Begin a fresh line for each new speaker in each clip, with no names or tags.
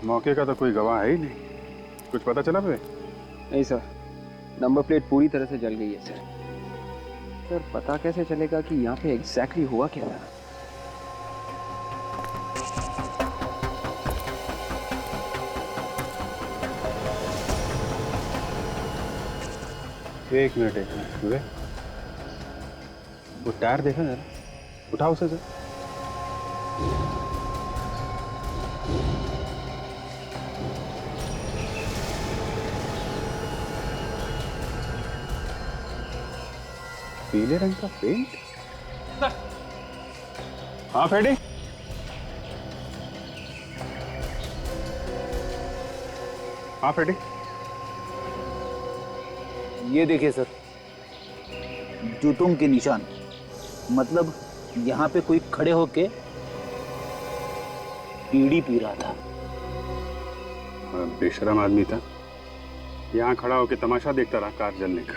मौके का तो कोई गवाह है ही नहीं। कुछ पता चला भाई?
नहीं सर, नंबर प्लेट पूरी तरह से जल गई है सर। सर पता कैसे चलेगा कि यहाँ पे एग्जैक्टली हुआ क्या था?
एक मिनट सूर्य, वो टायर देखा जरा, उठाओ उसे जरा। पीले रंग का पेंट। हाँ फेडी, हाँ फेडी,
ये देखिए सर, जूतों के निशान। मतलब यहाँ पे कोई खड़े होके बीड़ी पी रहा था।
बेशरम आदमी था, यहाँ खड़ा होके तमाशा देखता रहा कार जलने का।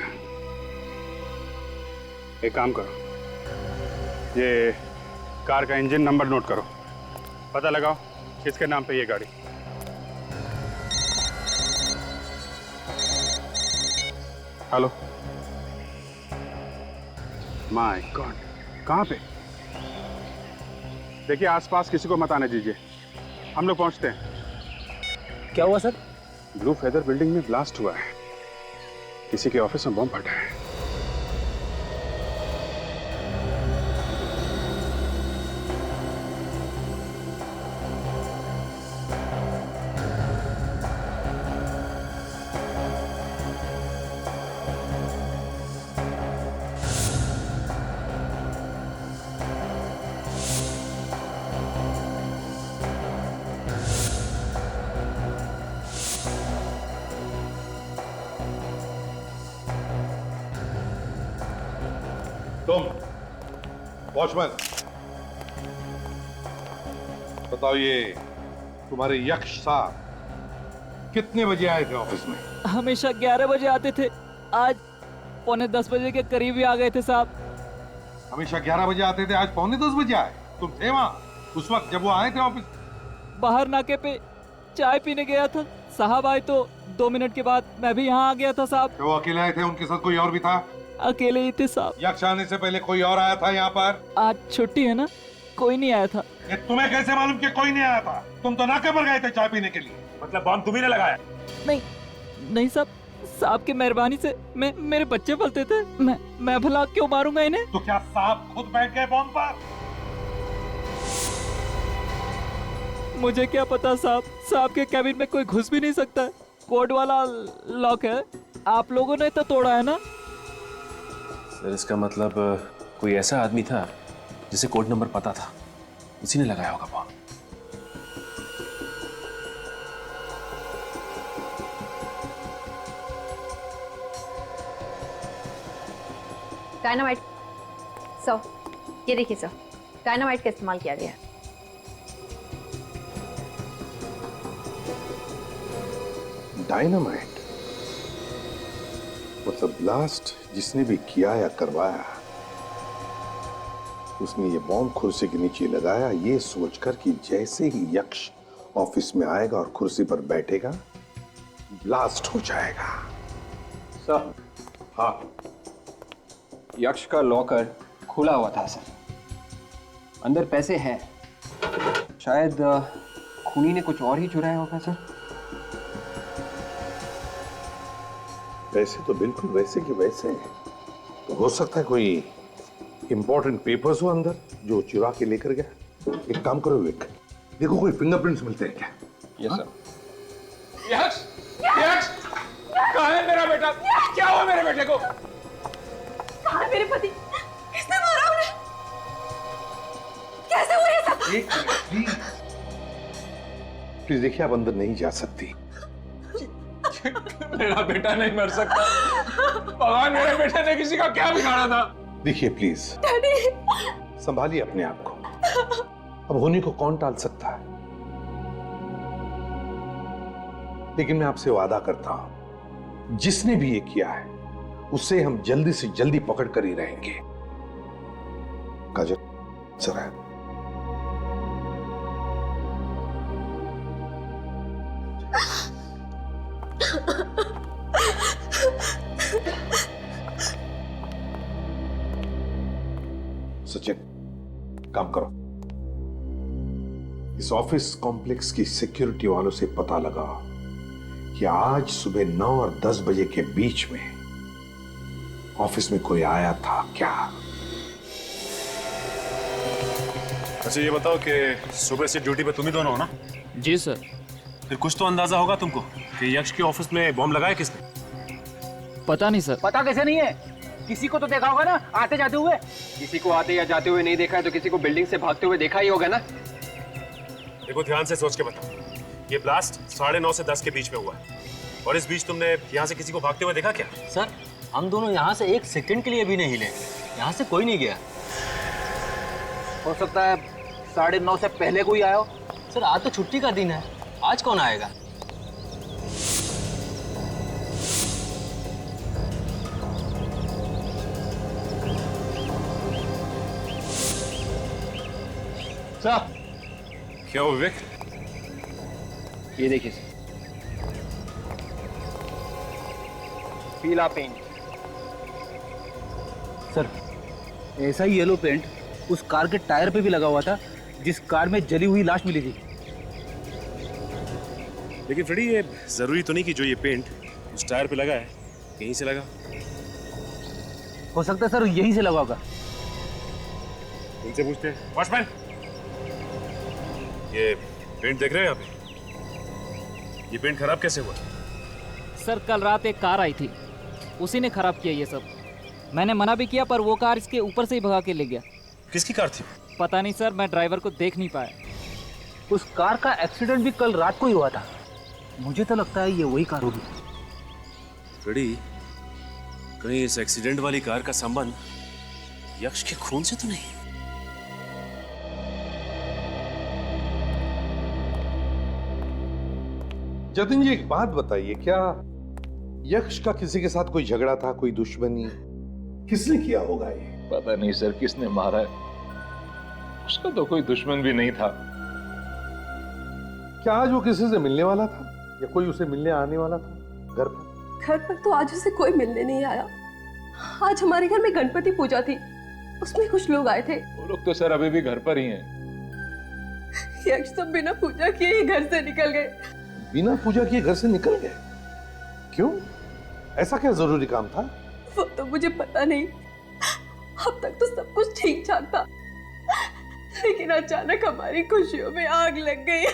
एक काम करो, ये कार का इंजन नंबर नोट करो, पता लगाओ किसके नाम पे ये गाड़ी। हेलो, माय गॉड, कहाँ पे? देखिए आसपास किसी को मत आने दीजिए, हम लोग पहुंचते हैं।
क्या हुआ सर?
ब्लू फेदर बिल्डिंग में ब्लास्ट हुआ है, किसी के ऑफिस में बम फटा है।
तुम वॉचमैन, बताओ ये तुम्हारे यक्ष साहब कितने बजे आए थे ऑफिस में?
हमेशा 11 बजे आते थे, आज पौने 10 बजे के करीब ही आ गए थे साहब।
हमेशा 11 बजे आते थे, आज पौने 10 बजे आए। तुम थे वहां उस वक्त जब वो आए थे ऑफिस?
बाहर नाके पे चाय पीने गया था, साहब आए तो 2 मिनट के बाद मैं भी यहाँ आ गया था साहब।
वो अकेले आए थे, उनके साथ कोई और भी था?
अकेले ही थे साहब।
यक्ष आने से पहले कोई और आया था यहाँ पर?
आज छुट्टी है ना, कोई नहीं आया था।
ये तुम्हें कैसे मालूम कि कोई नहीं आया था? तुम तो नाके पर गए थे चाय पीने के लिए। मतलब बम तुम्ही ने लगाया?
नहीं नहीं साहब, साहब की मेहरबानी से मेरे बच्चे पलते थे, मैं भला क्यों मारूंगा इन्हें?
तो क्या साहब खुद बैठ गए बम पर?
मुझे क्या पता साहब, साहब के कैबिन में कोई घुस भी नहीं सकता है, कोड वाला लॉक है। आप लोगों ने तो तोड़ा है ना?
सर इसका मतलब कोई ऐसा आदमी था जिसे कोड नंबर पता था, उसी ने लगाया होगा बॉम्ब।
डायनामाइट सर, ये देखिए सर, डायनामाइट का इस्तेमाल किया गया है।
डायनामाइट? मतलब ब्लास्ट जिसने भी किया या करवाया, उसने ये बॉम्ब कुर्सी के नीचे लगाया ये सोचकर कि जैसे ही यक्ष ऑफिस में आएगा और कुर्सी पर बैठेगा ब्लास्ट हो जाएगा।
सर,
हाँ,
यक्ष का लॉकर खुला हुआ था सर, अंदर पैसे हैं। शायद खूनी ने कुछ और ही चुराया होगा सर।
वैसे तो बिल्कुल वैसे कि वैसे। तो हो सकता है कोई इंपॉर्टेंट पेपर्स हो अंदर जो चुरा के लेकर गया। एक काम करो विवेक, देखो कोई फिंगरप्रिंट्स मिलते हैं क्या?
Yes sir.
यक्ष, यक्ष, कहाँ है मेरा बेटा? क्या हुआ मेरे बेटे को?
कहाँ है मेरे पति? किसने मारा उन्हें? कैसे हुआ ये सब?
एक मिनट प्लीज देखिए, आप अंदर नहीं जा सकती।
मेरा बेटा नहीं मर सकता। भगवान, मेरे बेटे ने किसी का क्या बिगाड़ा था?
देखिए प्लीज, संभालिए अपने आप को। अब होने को कौन टाल सकता है? लेकिन मैं आपसे वादा करता हूं, जिसने भी ये किया है उसे हम जल्दी से जल्दी पकड़ कर ही रहेंगे। काजल जरा सचिन, काम करो। इस ऑफिस कॉम्प्लेक्स की सिक्योरिटी वालों से पता लगा कि आज सुबह 9 और 10 बजे के बीच में ऑफिस में कोई आया था क्या।
अच्छा ये बताओ कि सुबह से ड्यूटी पे तुम ही दोनों हो ना?
जी सर।
फिर कुछ तो अंदाजा होगा तुमको कि यक्ष के ऑफिस में बॉम्ब लगाया किसने?
पता नहीं सर।
पता कैसे नहीं है? किसी को तो देखा होगा ना आते जाते हुए। किसी को आते या जाते हुए नहीं देखा है तो किसी को बिल्डिंग से भागते हुए देखा ही होगा ना।
देखो ध्यान से सोच के बताओ, ये ब्लास्ट 9:30 से 10 के बीच में हुआ है और इस बीच तुमने यहाँ से किसी को भागते हुए देखा क्या?
सर हम दोनों यहाँ से 1 सेकंड के लिए भी नहीं हिले, यहाँ से कोई नहीं गया।
हो सकता है 9:30 से पहले कोई आया हो।
सर आज तो छुट्टी का दिन है, आज कौन आएगा?
सर
क्या हो विवेक?
ये देखिए सर, पीला पेंट।
सर ऐसा ही येलो पेंट उस कार के टायर पे भी लगा हुआ था जिस कार में जली हुई लाश मिली थी।
लेकिन फ्रेडी ये जरूरी तो नहीं कि जो ये पेंट उस टायर पे लगा है यहीं से लगा।
हो सकता है सर यहीं से लगा होगा।
इनसे पूछते हैं। वॉचमैन, ये पेंट देख रहे हैं यहाँ पे? ये पेंट खराब कैसे हुआ?
सर कल रात एक कार आई थी, उसी ने खराब किया ये सब। मैंने मना भी किया पर वो कार इसके ऊपर से ही भगा के ले गया।
किसकी कार थी?
पता नहीं सर, मैं ड्राइवर को देख नहीं पाया।
उस कार का एक्सीडेंट भी कल रात को ही हुआ था। मुझे तो लगता है ये वही कार होगी।
फ्रेडी, कहीं इस एक्सीडेंट वाली कार का संबंध यक्ष के खून से तो नहीं?
जतिन जी, एक बात बताइए, क्या यक्ष का किसी के साथ कोई झगड़ा था, कोई दुश्मनी? किसने किया होगा ये?
पता नहीं सर किसने मारा है, उसका तो कोई दुश्मन भी नहीं था।
क्या आज वो किसी से मिलने वाला था या कोई उसे मिलने आने वाला था घर पर?
घर पर तो आज उसे कोई मिलने नहीं आया। आज हमारे घर में गणपति पूजा थी, उसमें कुछ लोग आए थे।
वो लोग तो सर अभी भी घर पर ही हैं।
यक्ष तो बिना पूजा किए ही घर से निकल गए।
बिना पूजा किए घर से निकल गए? क्यों? ऐसा क्या जरूरी काम था?
वो तो मुझे पता नहीं। अब तक तो सब कुछ ठीक ठाक था, लेकिन अचानक हमारी खुशियों में आग लग गई।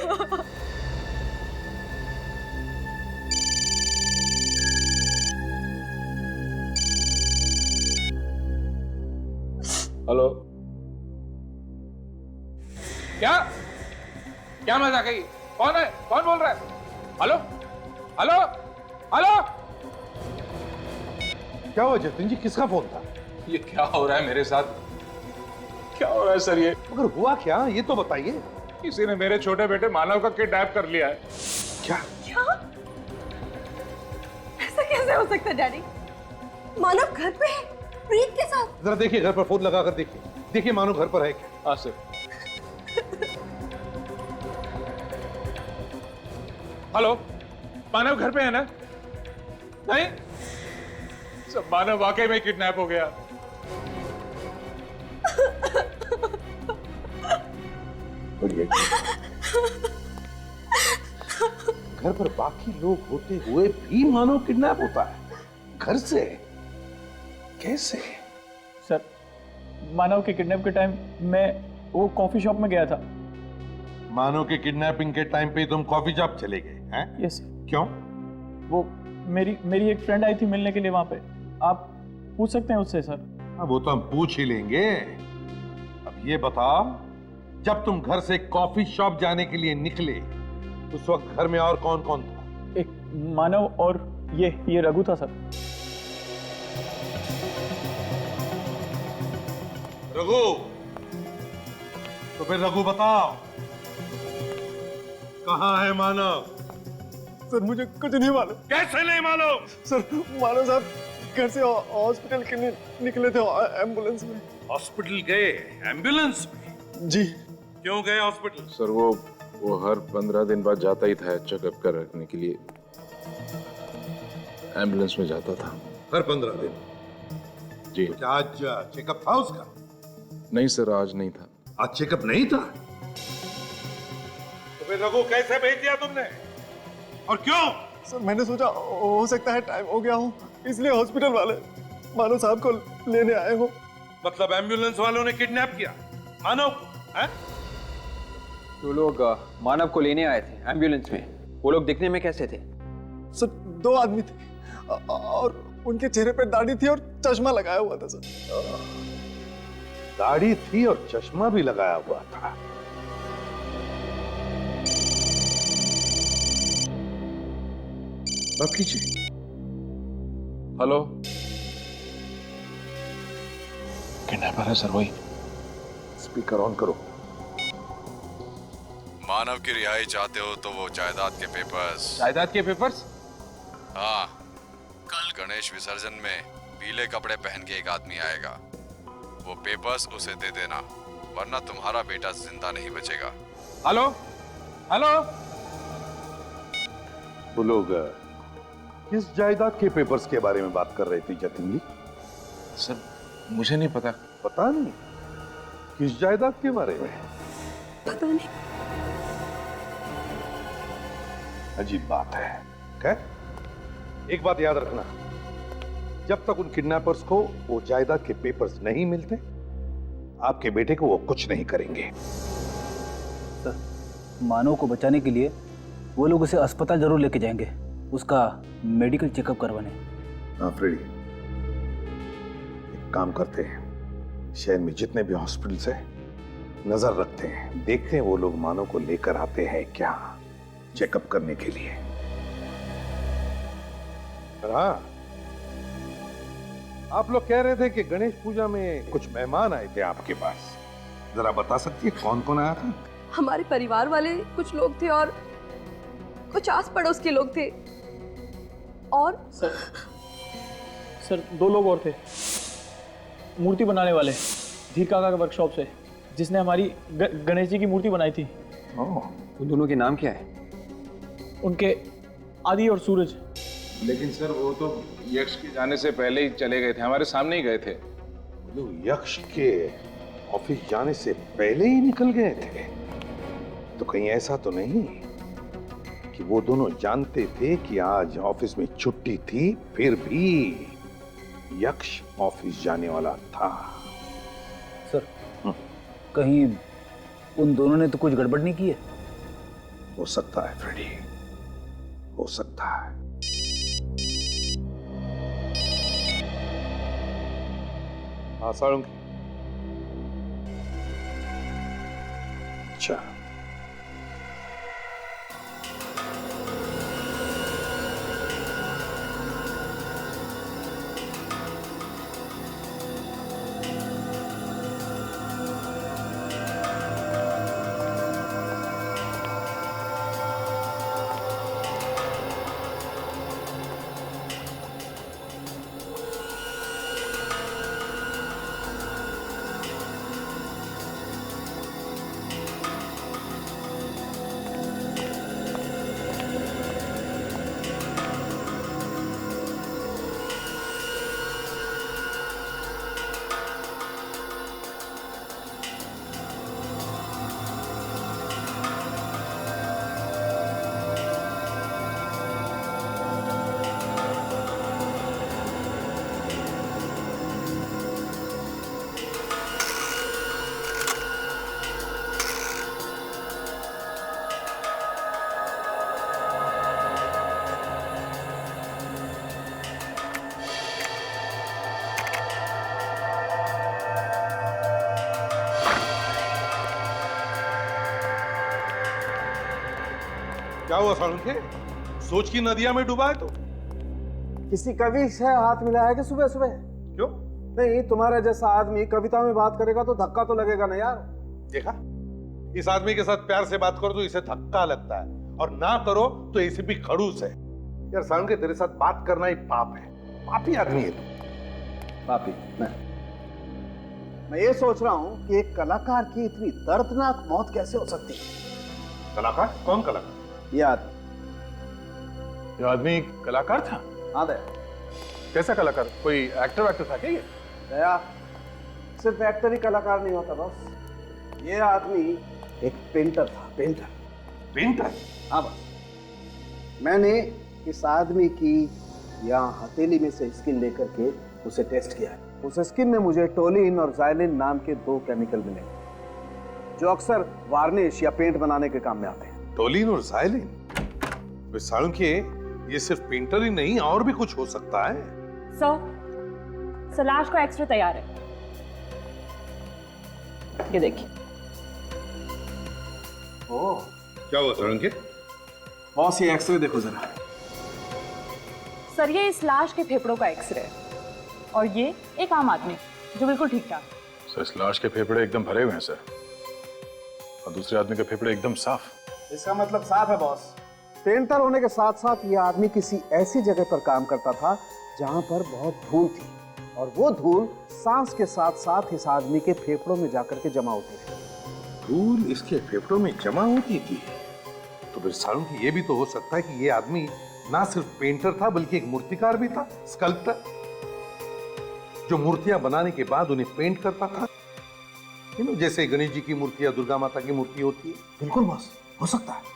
हेलो, क्या क्या मजाक है? कौन है? कौन बोल रहा है? Hello hello hello.
क्या हुआ जतिन जी, किसका फोन था?
ये क्या हो रहा है मेरे साथ? क्या हो रहा है सर? ये
मगर हुआ क्या, ये तो बताइए।
किसी ने मेरे छोटे बेटे मानव का किडनैप कर लिया है।
क्या?
ऐसा कैसे हो सकता है डैडी? मानव घर पे है प्रीत के साथ।
जरा देखिए, घर पर फोन लगा कर देखिए, देखिए मानो घर पर है क्या।
हाँ सर। हेलो, मानव घर पे है ना? नहीं सब, मानव वाकई में किडनैप हो गया।
घर पर बाकी लोग होते हुए भी मानो किडनैप होता है? घर से कैसे?
सर मानव के किडनैप के टाइम मैं वो कॉफी शॉप में गया था।
मानो के किडनैपिंग के टाइम पे तुम कॉफी शॉप चले गए हैं?
यस।
क्यों?
वो मेरी एक फ्रेंड आई थी मिलने के लिए वहां पे। आप पूछ सकते हैं उससे सर।
अब वो तो हम पूछ ही लेंगे। अब ये बताओ, जब तुम घर से कॉफी शॉप जाने के लिए निकले उस वक्त घर में और कौन कौन था?
एक मानव और ये रघु था सर।
रघु? तो फिर रघु बताओ, कहाँ है मानव?
सर मुझे कुछ नहीं मालूम।
कैसे नहीं मालूम?
सर मानव साहब घर से हॉस्पिटल के लिए निकले थे एम्बुलेंस में।
हॉस्पिटल गए एम्बुलेंस में?
जी।
क्यों गए हॉस्पिटल?
सर वो
वो हर 15 दिन बाद जाता ही था चेकअप कर रखने के लिए। एम्बुलेंस में जाता था।
हर 15 दिन?
जी।
क्या आज चेकअप था उसका?
नहीं सर, आज नहीं था।
आज चेकअप नहीं था? तो फिर रघु कैसे भेज दिया तुमने और क्यों?
सर मैंने सोचा हो सकता है टाइम हो गया हो, इसलिए हॉस्पिटल वाले मानव साहब को लेने आए हो।
मतलब एम्बुलेंस वालों ने किडनैप किया मानव को, हैं?
तो लोग मानव को लेने आए थे एम्बुलेंस में। वो लोग दिखने में कैसे थे?
सर 2 आदमी थे और उनके चेहरे पे दाढ़ी थी और चश्मा लगाया हुआ था सर।
दाढ़ी थी और चश्मा भी लगाया हुआ था। बात कीजिए।
हेलो, किडनैपर है सर वही।
स्पीकर ऑन करो।
मानव की रिहाई चाहते हो तो वो जायदाद के पेपर्स।
जायदाद के पेपर्स?
हाँ, कल गणेश विसर्जन में पीले कपड़े पहन के एक आदमी आएगा। वो पेपर्स उसे दे देना, वरना तुम्हारा बेटा जिंदा नहीं बचेगा।
हेलो हेलो,
वो लोग किस जायदाद के पेपर्स के बारे में बात कर रहे थे जतिन जी?
सर मुझे नहीं पता।
पता नहीं? किस जायदाद के बारे में?
पता नहीं।
अजीब बात है। क्या? एक बात याद रखना, जब तक उन किडनैपर्स को वो जायदाद के पेपर्स नहीं मिलते, आपके बेटे को वो कुछ नहीं करेंगे।
सर, मानव को बचाने के लिए वो लोग उसे अस्पताल जरूर लेके जाएंगे, उसका मेडिकल चेकअप करवाने।
हाँ फ्रेडी, एक काम करते हैं, शहर में जितने भी हॉस्पिटल्स हैं नजर रखते हैं, देखते हैं वो लोग मानव को लेकर आते हैं क्या चेकअप करने के लिए। हाँ, आप लोग कह रहे थे कि गणेश पूजा में कुछ मेहमान आए थे आपके पास, जरा बता सकती है कौन कौन आया था?
हमारे परिवार वाले कुछ लोग थे और कुछ आस पड़ोस के लोग थे। और
सर 2 लोग और थे, मूर्ति बनाने वाले धीर काका के वर्कशॉप से, जिसने हमारी गणेश जी की मूर्ति बनाई थी।
उन दोनों के नाम क्या है?
उनके आदि और सूरज।
लेकिन सर वो तो यक्ष के जाने से पहले ही चले गए थे, हमारे सामने ही गए थे।
लोग यक्ष के ऑफिस जाने से पहले ही निकल गए थे? तो कहीं ऐसा तो नहीं कि वो दोनों जानते थे कि आज ऑफिस में छुट्टी थी, फिर भी यक्ष ऑफिस जाने वाला था?
सर, कहीं उन दोनों ने तो कुछ गड़बड़ नहीं की है?
हो सकता है फ्रेडी, हो सकता है। हाँ सारंगी। अच्छा, क्या हुआ सारंगी? सोच की नदिया में डूबा है तो?
किसी कवि से हाथ मिलाया है कि सुबह सुबह?
क्यों?
नहीं, तुम्हारा जैसा आदमी कविता में बात करेगा तो धक्का तो लगेगा ना यार।
देखा, इस आदमी के साथ प्यार से बात करो तो इसे धक्का लगता है, और ना करो तो इसे भी खड़ूस है। यार सारंगी, तेरे साथ बात करना ही पाप है। पापी आदमी है तू।
पापी? मैं ये सोच रहा हूँ कि एक कलाकार की इतनी दर्दनाक मौत कैसे हो सकती है।
कलाकार? कौन कलाकार?
याद
ये आदमी कलाकार था?
हाँ दया।
कैसा कलाकार? कोई एक्टर था क्या ये?
दया, सिर्फ एक्टर ही कलाकार नहीं होता बस। ये आदमी एक पेंटर था। पेंटर?
पेंटर?
हाँ बस। मैंने इस आदमी की यहाँ हथेली में से स्किन लेकर के उसे टेस्ट किया। उस स्किन में मुझे टोलिन और जाइलिन नाम के 2 केमिकल मिले, जो अक्सर वार्निश या पेंट बनाने के काम में आते हैं।
टोलिन और जाइलिन? के ये सिर्फ पेंटर ही नहीं, और भी कुछ हो सकता है।
सर, लाश का एक्सरे तैयार है, ये देखिए।
ओह, क्या हुआ साळुंखे?
बॉस ये एक्सरे देखो जरा।
सर, ये इस लाश के फेफड़ों का एक्सरे है, और ये एक आम आदमी जो बिल्कुल ठीक ठाक।
सर, इस लाश के फेफड़े एकदम भरे हुए हैं सर, और दूसरे आदमी के फेफड़े एकदम साफ।
इसका मतलब साफ है बॉस। पेंटर होने के साथ साथ ये आदमी किसी ऐसी जगह पर काम करता था जहां पर बहुत धूल थी, और वो धूल सांस के साथ साथ इस आदमी के फेफड़ों में जाकर के जमा होती थी।
धूल इसके फेफड़ों में जमा होती थी? तो फिर साळुंखे ये भी तो हो सकता है कि ये आदमी ना सिर्फ पेंटर था बल्कि एक मूर्तिकार भी था, स्कल्प्टर, जो मूर्तियां बनाने के बाद उन्हें पेंट करता था। जैसे गणेश जी की मूर्ति या दुर्गा माता की मूर्ति होती है।
बिल्कुल बॉस, हो सकता है।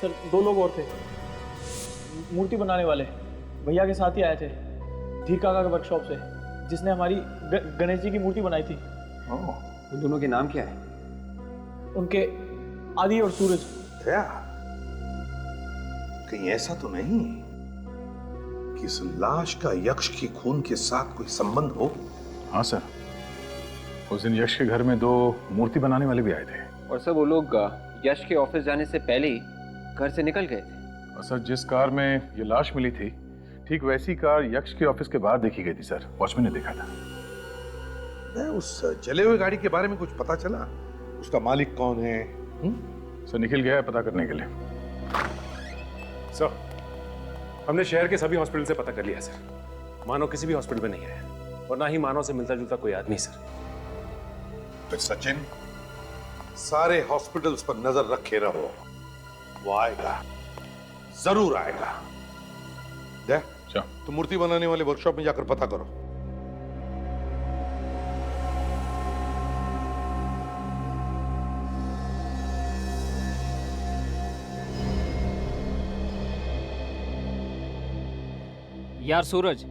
सर 2 लोग और थे, मूर्ति बनाने वाले, भैया के साथ ही आए थे धीर काका के वर्कशॉप से, जिसने हमारी गणेश जी की मूर्ति बनाई थी।
उन दोनों के नाम क्या है?
उनके आदि और सूरज।
क्या कहीं ऐसा तो नहीं कि इस लाश का यक्ष के खून के साथ कोई संबंध हो?
हाँ सर, उस दिन यश के घर में 2 मूर्ति बनाने वाले भी आए थे।
और सर वो लोग यश के ऑफिस जाने से पहले ही घर से निकल गए थे।
और सर, जिस कार में ये लाश मिली थी, ठीक वैसी कार यक्ष के ऑफिस के बाहर देखी गई थी सर, वॉचमैन ने देखा था।
उस जले हुए गाड़ी के बारे में कुछ पता चला? उसका मालिक कौन है?
सर, निखिल गया है पता करने के लिए।
सर, हमने शहर के सभी हॉस्पिटल से पता कर लिया सर, मानव किसी भी हॉस्पिटल में नहीं है, और ना ही मानव से मिलता जुलता कोई आदमी सर।
तो सचिन, सारे हॉस्पिटल्स पर नजर रखे रहो, वो आएगा, जरूर आएगा। देख, तो मूर्ति बनाने वाले वर्कशॉप में जाकर पता करो।
यार सूरज,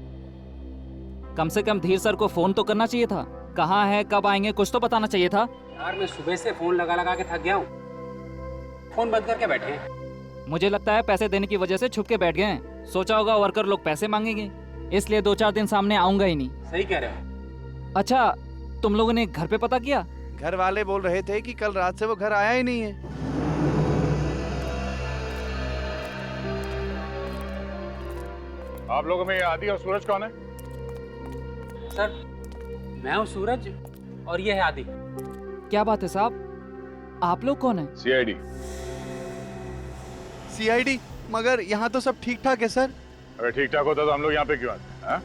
कम से कम धीर सर को फोन तो करना चाहिए था। कहाँ है, कब आएंगे, कुछ तो बताना चाहिए था।
यार मैं सुबह से फोन लगा लगा के थक गया हूँ, फोन बंद करके बैठे हैं।
मुझे लगता है पैसे देने की वजह से छुप के बैठ गए हैं। सोचा होगा वर्कर लोग पैसे मांगेंगे, इसलिए 2-4 दिन सामने आऊंगा ही नहीं।
सही कह रहे हो।
अच्छा, तुम लोगों ने घर पे पता किया?
घर वाले बोल रहे थे कि कल रात से वो घर आया ही नहीं है।
आप लोगों में आदि और सूरज कौन है?
सर, मैं हूँ सूरज और ये है आदि।
क्या बात है साहब, आप लोग कौन है?
सीआईडी।
सीआईडी? मगर यहाँ तो सब ठीक ठाक है सर।
अगर ठीक ठाक होता तो हम लोग यहाँ पे क्यों आते?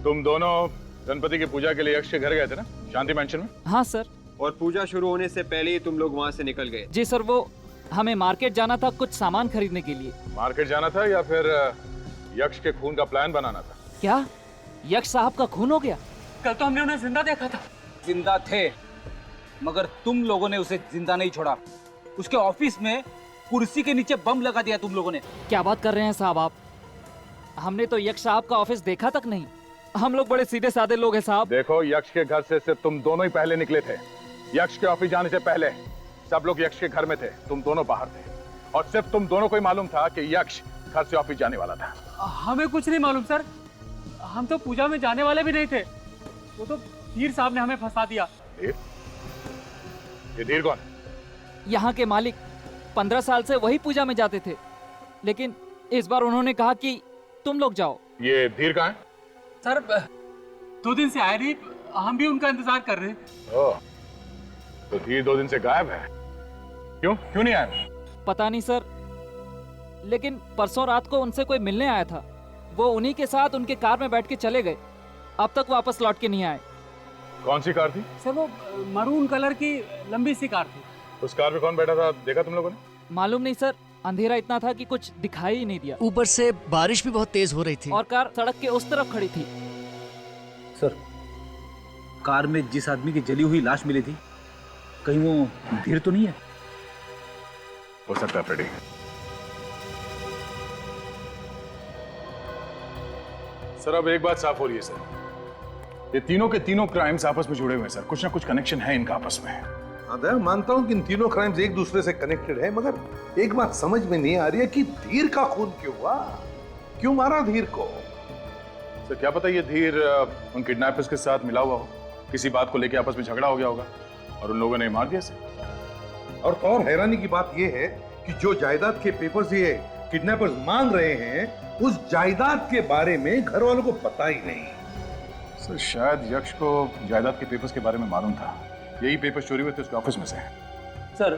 तुम दोनों गणपति की पूजा के लिए यक्ष के घर गए थे ना, शांति मैंशन में?
हाँ सर।
और पूजा शुरू होने से पहले ही तुम लोग वहाँ से निकल गए?
जी सर, वो हमें मार्केट जाना था कुछ सामान खरीदने के लिए।
मार्केट जाना था या फिर यक्ष के खून का प्लान बनाना था?
क्या यक्ष साहब का खून हो गया?
कल तो हमने उन्हें जिंदा देखा था।
जिंदा थे, मगर तुम लोगों ने उसे जिंदा नहीं छोड़ा। उसके ऑफिस में कुर्सी के नीचे बम लगा दिया तुम लोगों ने।
क्या बात कर रहे हैं साहब आप? हमने तो यक्ष साहब का ऑफिस देखा तक नहीं। हम लोग बड़े सीधे साधे लोग हैं साहब।
देखो, यक्ष के घर से सिर्फ तुम दोनों ही पहले निकले थे। यक्ष के ऑफिस जाने से पहले सब लोग यक्ष के घर में थे, तुम दोनों बाहर थे, और सिर्फ तुम दोनों को ही मालूम था कि यक्ष घर से ऑफिस जाने वाला था।
हमें कुछ नहीं मालूम सर, हम तो पूजा में जाने वाले भी नहीं थे। वो तो धीर साहब ने हमें फंसा दिया।
धीर? ये धीर कौन?
यहाँ के मालिक 15 साल से वही पूजा में जाते थे, लेकिन इस बार उन्होंने कहा कि तुम लोग जाओ।
ये धीर कहाँ है?
सर 2 दिन से आए नहीं, हम भी उनका इंतजार कर रहे हैं।
ओह, तो धीर 2 दिन से गायब है। क्यों नहीं आया?
पता नहीं सर, लेकिन परसों रात को उनसे कोई मिलने आया था। वो उन्हीं के साथ उनके कार में बैठ के चले गए, अब तक वापस लौट के नहीं आए।
कौन सी कार थी?
सर वो मरून कलर की लंबी सी कार थी।
उस कार में कौन बैठा था देखा तुम लोगों ने?
मालूम नहीं सर, अंधेरा इतना था कि कुछ दिखाई ही नहीं दिया।
ऊपर से बारिश भी बहुत तेज हो रही थी
और कार सड़क के उस तरफ खड़ी थी।
सर, कार में जिस आदमी की जली हुई लाश मिली थी, कहीं वो धीर तो नहीं है?
हो सकता है फ्रेडी। सर अब एक बात साफ हो रही है सर, ये तीनों के तीनों क्राइम्स आपस में जुड़े हुए हैं सर, कुछ ना कुछ कनेक्शन है इनका आपस में।
हाँ, मानता हूं कि इन तीनों क्राइम्स एक दूसरे से कनेक्टेड है, मगर एक बात समझ में नहीं आ रही है कि धीर का खून क्यों हुआ? क्यों मारा धीर को?
सर क्या पता ये धीर उन किडनैपर्स के साथ मिला हुआ हो, किसी बात को लेकर आपस में झगड़ा हो गया होगा और उन लोगों ने मार दिया सर।
और हैरानी की बात यह है कि जो जायदाद के पेपर्स ये किडनैपर्स मांग रहे हैं, उस जायदाद के बारे में घर वालों को पता ही नहीं।
सर शायद यक्ष को जायदाद के पेपर्स के बारे में मालूम था, यही पेपर्स चोरी हुए थे उसके ऑफिस में से।
सर,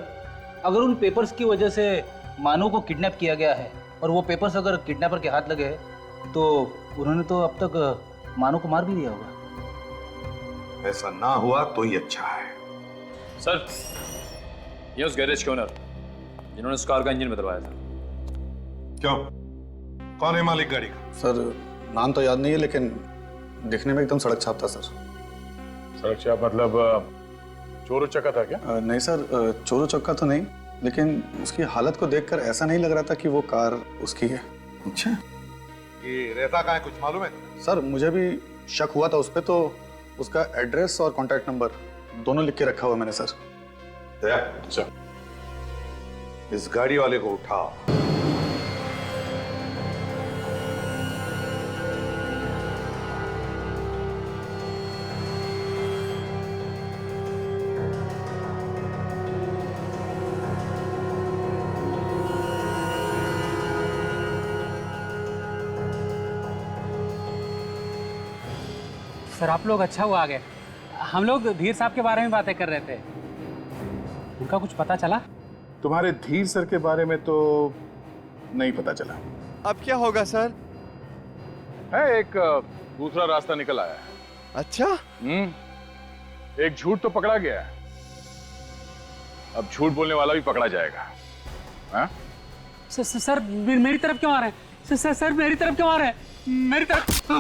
अगर उन पेपर्स की वजह से मानव को किडनैप किया गया है और वो पेपर्स अगर किडनैपर के हाथ लगे तो उन्होंने तो अब तक मानव को मार भी दिया होगा।
ऐसा ना हुआ तो ही अच्छा है।
सर, ये उस गैरेज के ओनर जिन्होंने उस कार का इंजन बदलवाया था।
क्यों? कौन है मालिक गाड़ी का?
सर नाम तो याद नहीं है, लेकिन दिखने में एकदम सड़क छाप था सर।
सड़क छाप मतलब चोर चक्का था क्या?
नहीं सर, चोर चक्का तो नहीं, लेकिन उसकी हालत को देखकर ऐसा नहीं लग रहा था कि वो कार उसकी है।
अच्छा, ये रहता कहाँ है कुछ मालूम है?
सर मुझे भी शक हुआ था उस पर, तो उसका एड्रेस और कॉन्टैक्ट नंबर दोनों लिख के रखा हुआ मैंने सर।
अच्छा, इस गाड़ी वाले को उठाओ।
सर आप लोग अच्छा हुआ आ गए। हम लोग धीर साहब के बारे में बातें कर रहे थे, उनका कुछ पता चला?
तुम्हारे धीर सर के बारे में तो नहीं पता चला।
अब क्या होगा सर?
है एक दूसरा रास्ता निकल आया है।
अच्छा?
एक झूठ तो पकड़ा गया है, अब झूठ बोलने वाला भी पकड़ा जाएगा। हाँ?
सर मेरी तरफ क्यों आ रहे हैं? सर मेरी तरफ क्यों आ रहे हैं? मेरी तरफ।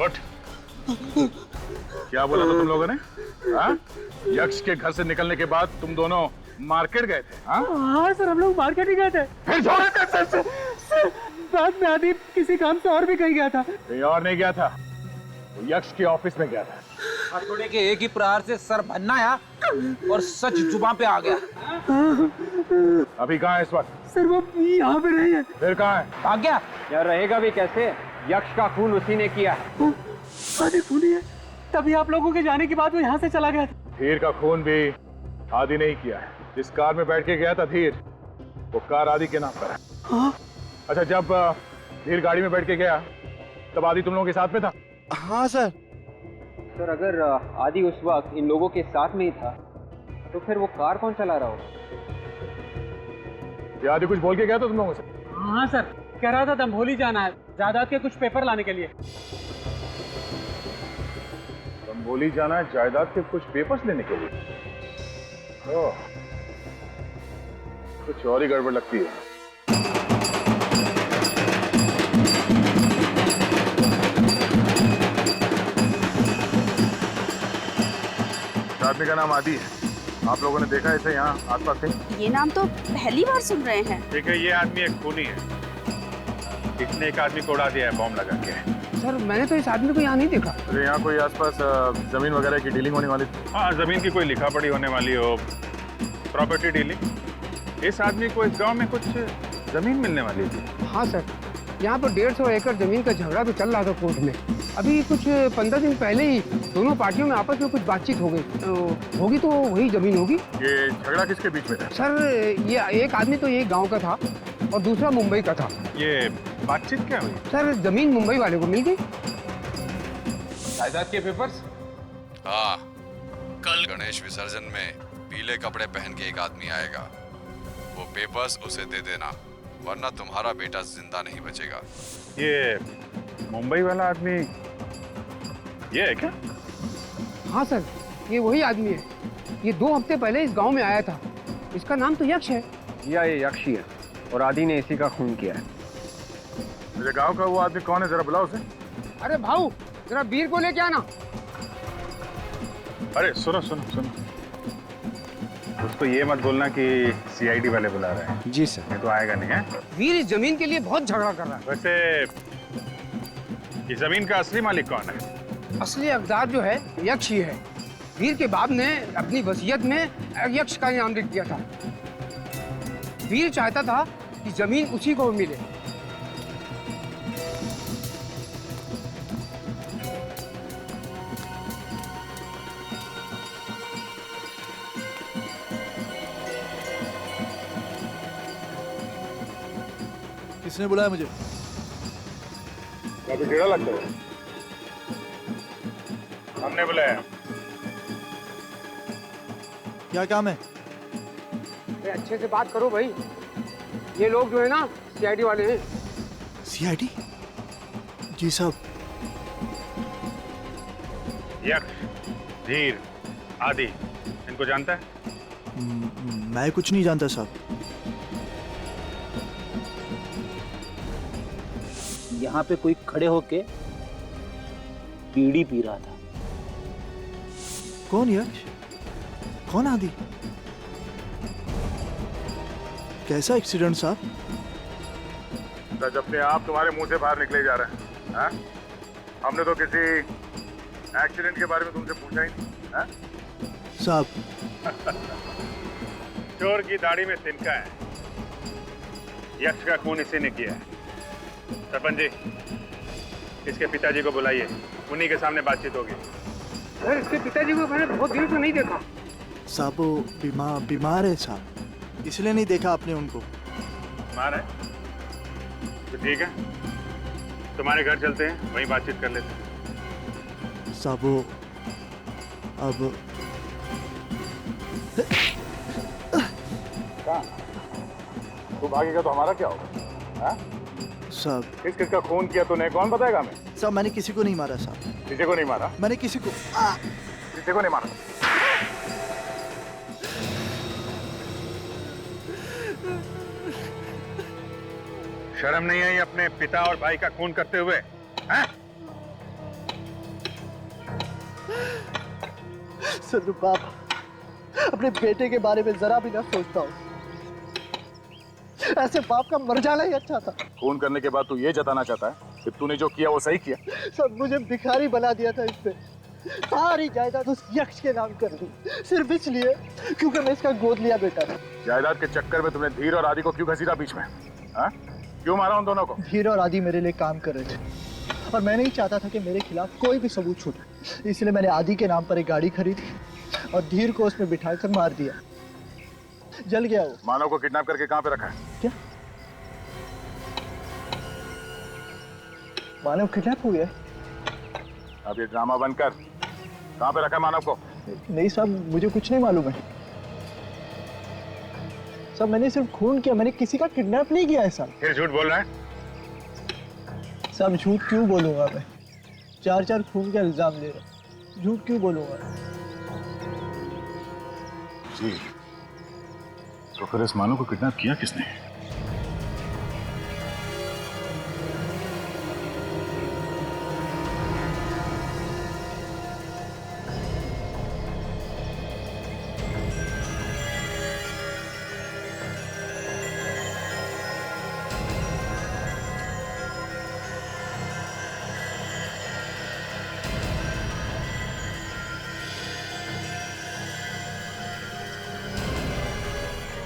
उठ। क्या बोला था तुम लोगों ने? हाँ? यक्ष के घर से निकलने के बाद तुम दोनों मार्केट गए थे?
हाँ सर, हम लोग मार्केट ही गए थे।
फिर
सर, बाद में आदि किसी काम से और भी कहीं गया था।
कहीं और नहीं गया था, वो यक्ष के ऑफिस में गया था।
हथौड़े के एक ही प्रहार से सर भन्नाया और सच जुबान पे आ गया।
अभी कहाँ है इस वक्त?
सर वो यहाँ पे नहीं है।
फिर कहाँ है?
भाग गया। यार रहेगा भी कैसे? यक्ष का खून उसी ने किया है।
आदि खूनी है, तभी आप लोगों के जाने के बाद वो यहाँ से चला गया था।
धीर का खून भी आदि नहीं किया है। जिस कार में बैठ के गया था धीर, वो कार आदि के नाम पर है।
हाँ?
अच्छा, जब धीर गाड़ी में बैठ के गया तब आदि तुम लोगों के साथ में था?
हाँ सर।
सर अगर आदि उस वक्त इन लोगों के साथ में ही था तो फिर वो कार कौन चला रहा होगा?
ये आदि कुछ बोल के गया था तुम लोगों से?
हाँ सर, कह रहा था दंभोली जाना है जायदाद के कुछ पेपर लाने के लिए।
दंभोली जाना है जायदाद के कुछ पेपर्स लेने के लिए? ओह, कुछ और ही गड़बड़ लगती है। आदमी का नाम आदि है, आप लोगों ने देखा इसे यहाँ आसपास कहीं?
ये नाम तो पहली बार सुन रहे हैं।
देखिए, ये आदमी एक खूनी है, इसने एक आदमी को उड़ा दिया है बॉम्ब लगा के।
सर मैंने तो इस आदमी को यहाँ नहीं देखा।
अरे यहाँ कोई आसपास जमीन वगैरह की डीलिंग होने वाली थी?
हाँ, जमीन की कोई लिखा पड़ी होने वाली हो, प्रॉपर्टी डीलिंग। इस आदमी को इस गांव में कुछ जमीन मिलने वाली थी।
हाँ सर, यहाँ पर 150 एकड़ जमीन का झगड़ा भी चल रहा था कोर्ट में। अभी कुछ 15 दिन पहले ही दोनों पार्टियों में आपस में कुछ बातचीत हो गई। होगी तो वही जमीन होगी।
ये झगड़ा किसके बीच में था?
सर ये एक आदमी तो यही गांव का था और दूसरा मुंबई का था।
ये बातचीत क्या हुई?
सर जमीन मुंबई वाले को मिल गई।
जायदाद के पेपर्स?
हाँ, कल गणेश विसर्जन में पीले कपड़े पहन के एक आदमी आएगा, वो पेपर्स उसे दे देना, वरना तुम्हारा बेटा जिंदा नहीं बचेगा।
ये मुंबई वाला आदमी ये है क्या?
हाँ सर, ये वही आदमी है। ये 2 हफ्ते पहले इस गांव में आया था। इसका नाम तो यक्ष है।
या ये यक्ष ही है और आदि ने इसी का खून किया है।
मुझे गांव का वो आदमी कौन है, जरा बुलाओ उसे।
अरे भाऊ, जरा वीर को लेके आना।
अरे सुनो सुनो सुनो, उसको ये मत बोलना कि सीआईडी वाले बुला रहे हैं।
जी सर।
ये तो आएगा नहीं है।
वीर इस जमीन के लिए बहुत झगड़ा कर रहा है।
वैसे इस जमीन का असली मालिक कौन है?
असली हकदार जो है यक्ष ही है। वीर के बाप ने अपनी वसीयत में यक्ष का नाम लिख दिया था। वीर चाहता था कि जमीन उसी को मिले।
किसने बुलाया मुझे?
काफी टेढ़ा लगता है।
हमने बुलाया।
क्या काम है?
अरे अच्छे से बात करो भाई। ये लोग जो है ना सीआईडी वाले हैं।
सीआईडी? जी साहब।
यक्ष, धीर, आदि, इनको जानता है?
मैं कुछ नहीं जानता साहब।
यहाँ पे कोई खड़े होके बीड़ी पी रहा था।
कौन यक्ष? कौन आदि? कैसा एक्सीडेंट साहब?
अपने आप तुम्हारे मुंह से बाहर निकले जा रहे हैं। हाँ? हमने तो किसी एक्सीडेंट के बारे में तुमसे पूछा ही नहीं। हाँ?
साहब।
चोर की दाढ़ी में तिनका है। यक्ष का खून इसी ने किया है। सरपंच जी, इसके पिताजी को बुलाइए, उन्हीं के सामने बातचीत होगी।
अरे इसके पिताजी को मैंने बहुत दिनों से नहीं देखा।
साहब वो बीमार है साहब, इसलिए नहीं देखा आपने उनको।
बीमार है तो ठीक है, तुम्हारे घर चलते हैं, वहीं बातचीत कर लेते हैं।
साहब वो अब
तू भागेगा तो हमारा क्या होगा? हाँ?
साहब
किसका खून किया तूने, कौन बताएगा हमें?
साहब मैंने किसी को नहीं मारा साहब।
किसी को नहीं मारा?
मैंने किसी को
नहीं मारा।
शर्म नहीं आई अपने पिता और भाई का खून करते हुए? हाँ?
सर बाप अपने बेटे के बारे में जरा भी ना सोचता हूँ। ऐसे बाप का मर जाना ही अच्छा था।
खून करने के बाद तू ये जताना चाहता है कि तूने जो किया वो सही किया?
सब मुझे भिखारी बना दिया था इसने। सारी जायदाद उस यक्ष के नाम कर दी, सिर्फ इसलिए क्योंकि मैं इसका गोद लिया बेटा था।
जायदाद के चक्कर में तुमने धीर और आदि को क्यों घसीटा बीच में? हाँ? क्यों मारा उन दोनों को?
धीर और आदि मेरे लिए काम कर रहे थे और मैं नहीं चाहता था कि मेरे खिलाफ कोई भी सबूत छूटे, इसलिए मैंने आदि के नाम पर एक गाड़ी खरीदी और धीर को उसमें बिठाकर मार दिया। जल गया वो।
मानव को किडनैप करके कहाँ पे रखा है?
क्या मानव किडनैप हो गया?
अब ये ड्रामा बंद कर। कहाँ पे रखा है मानव को?
नहीं साहब, मुझे कुछ नहीं मालूम है साहब। मैंने सिर्फ खून किया, मैंने किसी का किडनैप नहीं किया है साहब।
फिर झूठ बोल रहा है?
साहब झूठ क्यों बोलूंगा मैं? 4 खून का इल्जाम ले रहा, झूठ क्यों बोलूंगा?
जी, तो फिर इस मानव को किडनैप किया किसने?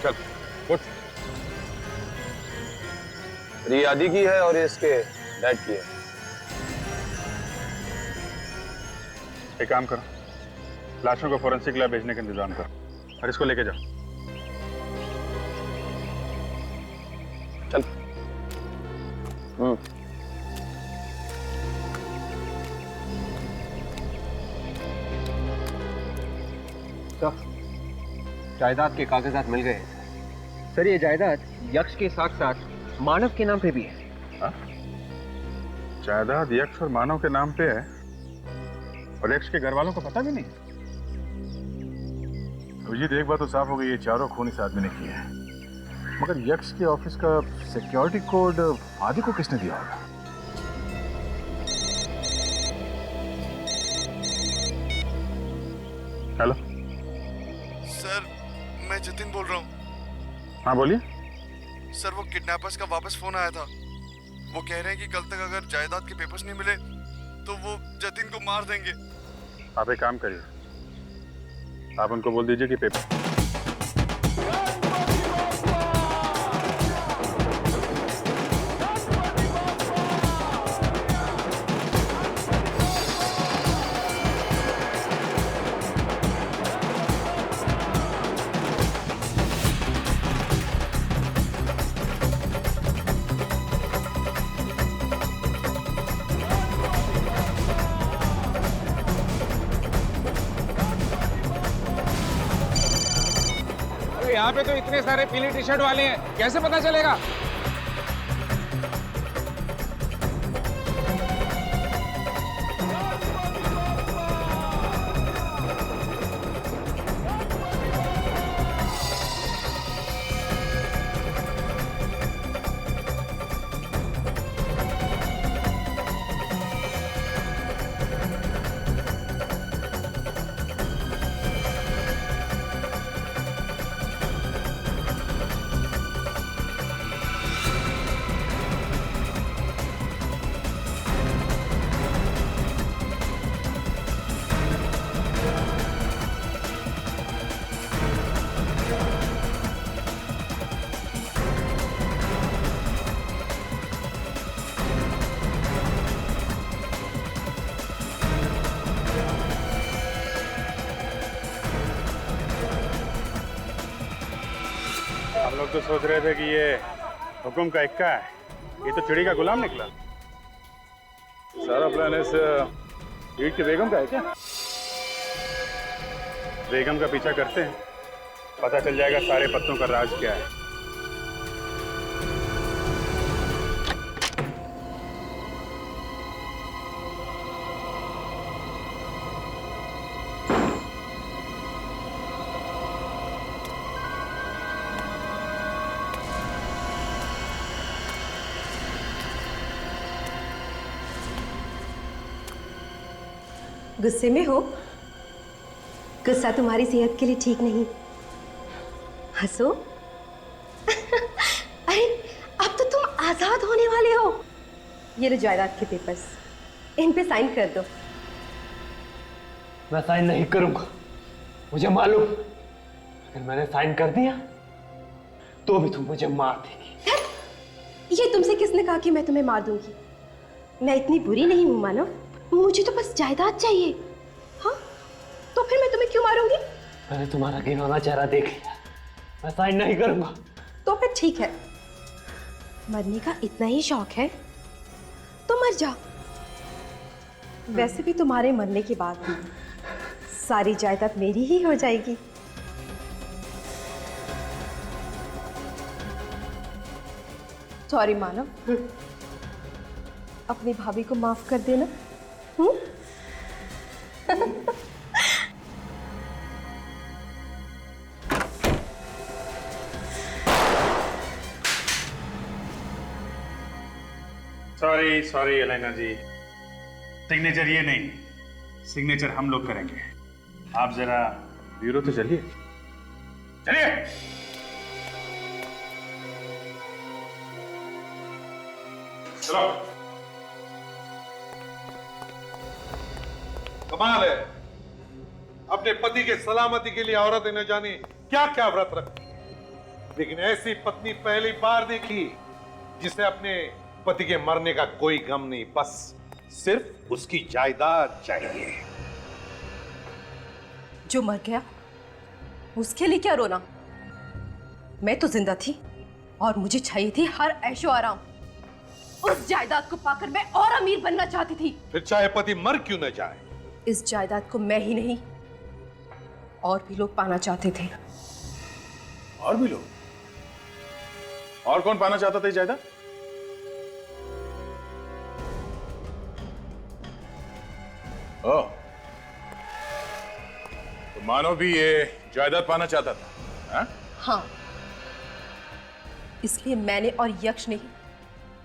चल उठ।
ये आदि की है और इसके डैड की है।
एक काम करो, लाशों को फोरेंसिक लैब भेजने का इंतजाम करो और इसको लेके जाओ।
चल। जायदाद के कागजात मिल गए सर। ये जायदाद यक्ष के साथ साथ मानव के नाम पे भी है।
जायदाद यक्ष और मानव के नाम पे है? और यक्ष के घर वालों को पता भी नहीं। अभिजीत, एक बात तो साफ हो गई, ये चारों खून इस आदमी ने किए हैं। मगर यक्ष के ऑफिस का सिक्योरिटी कोड आदि को किसने दिया होगा? हेलो
सर, मैं जतिन बोल रहा हूँ।
हाँ बोलिए।
सर, वो किडनैपर्स का वापस फोन आया था। वो कह रहे हैं कि कल तक अगर जायदाद के पेपर्स नहीं मिले तो वो जतिन को मार देंगे।
आप एक काम करिए, आप उनको बोल दीजिए कि पेपर
यहाँ पे तो इतने सारे पीली टी शर्ट वाले हैं, कैसे पता चलेगा? हम लोग तो सोच रहे थे कि ये हुकुम का इक्का है, ये तो चिड़ी का गुलाम निकला। सारा प्लान इस ईद की बेगम का है क्या? बेगम का पीछा करते हैं, पता चल जाएगा सारे पत्तों का राज क्या है।
गुस्से में हो? गुस्सा तुम्हारी सेहत के लिए ठीक नहीं। हंसो। अरे अब तो तुम आजाद होने वाले हो। ये लो जायदाद के पेपर्स, इन पे साइन कर दो।
मैं साइन नहीं करूंगा, मुझे मालूम अगर मैंने साइन कर दिया तो भी तुम मुझे मार देगी।
ये तुमसे किसने कहा कि मैं तुम्हें मार दूंगी? मैं इतनी बुरी नहीं हूं मानव, मुझे तो बस जायदाद चाहिए। हाँ, तो फिर मैं तुम्हें क्यों मारूंगी?
मैंने तुम्हारा घिनौना चेहरा देख लिया, मैं साइन नहीं करूंगा।
तो फिर ठीक है, मरने का इतना ही शौक है तो मर जाओ। वैसे भी तुम्हारे मरने के बाद भी सारी जायदाद मेरी ही हो जाएगी। सॉरी मानव, अपनी भाभी को माफ कर देना।
सॉरी सॉरी एलेना जी, सिग्नेचर ये नहीं, सिग्नेचर हम लोग करेंगे। आप जरा ब्यूरो तो चलिए चलिए। चलो।
कमाल है, अपने पति के सलामती के लिए औरत न जाने क्या क्या व्रत रखती है, लेकिन ऐसी पत्नी पहली बार देखी जिसे अपने पति के मरने का कोई गम नहीं, बस सिर्फ उसकी जायदाद चाहिए।
जो मर गया उसके लिए क्या रोना? मैं तो जिंदा थी और मुझे चाहिए थी हर ऐशो आराम। उस जायदाद को पाकर मैं और अमीर बनना चाहती थी।
फिर चाहे पति मर क्यों न जाए,
इस जायदाद को मैं ही नहीं और भी लोग पाना चाहते थे।
और भी लोग? और कौन पाना चाहता था जायदाद? ओह,
तो मानो भी ये जायदाद पाना चाहता था, हा?
हाँ, इसलिए मैंने और यक्ष ने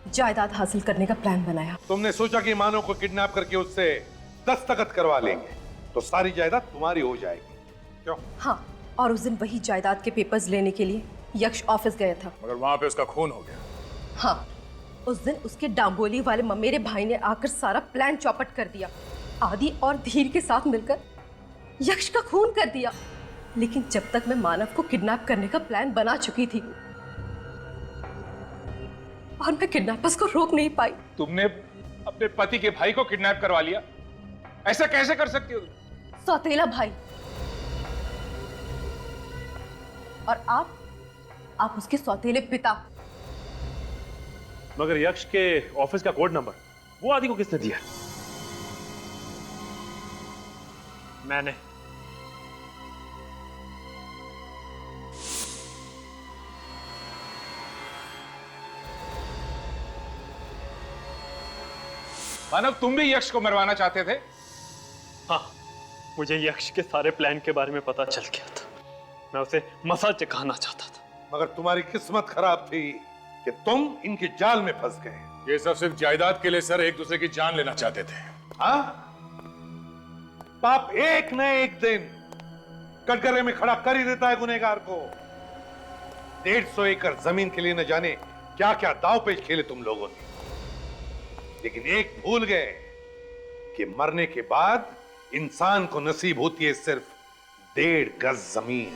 जायदाद हासिल करने का प्लान बनाया।
तुमने सोचा कि मानो को किडनैप करके उससे दस्तखत करवा लेंगे तो सारी जायदाद तुम्हारी हो जाएगी, क्यों?
हाँ, और उस दिन वही जायदाद के पेपर्स लेने के लिए यक्ष ऑफिस गया था।
मगर वहां पे उसका खून हो गया।
हाँ, उस दिन उसके डांबोली वाले ममेरे भाई ने आकर सारा प्लान चौपट कर दिया। आदि और धीर के साथ मिलकर यक्ष का खून कर दिया। लेकिन जब तक मैं मानव को किडनैप करने का प्लान बना चुकी थी और मैं किडनैपर्स को रोक नहीं पाई।
तुमने अपने पति के भाई को किडनैप करवा लिया? ऐसा कैसे कर सकती हो?
सौतेला भाई। और आप उसके सौतेले पिता।
मगर यक्ष के ऑफिस का कोड नंबर वो आदि को किसने दिया?
मैंने।
मानव, तुम भी यक्ष को मरवाना चाहते थे?
हाँ, मुझे यक्ष के सारे प्लान के बारे में पता चल गया था। मैं उसे मसा चखाना चाहता था।
मगर तुम्हारी किस्मत खराब थी कि तुम इनके जाल में फंस गए।
ये सब सिर्फ जायदाद के लिए सर एक दूसरे की जान लेना चाहते थे।
हाँ? पाप एक न एक दिन कटघरे में खड़ा कर ही देता है गुनहगार को। 150 एकड़ जमीन के लिए न जाने क्या क्या दाव पेच खेले तुम लोगों ने, लेकिन एक भूल गए कि मरने के बाद इंसान को नसीब होती है सिर्फ 1.5 गज जमीन।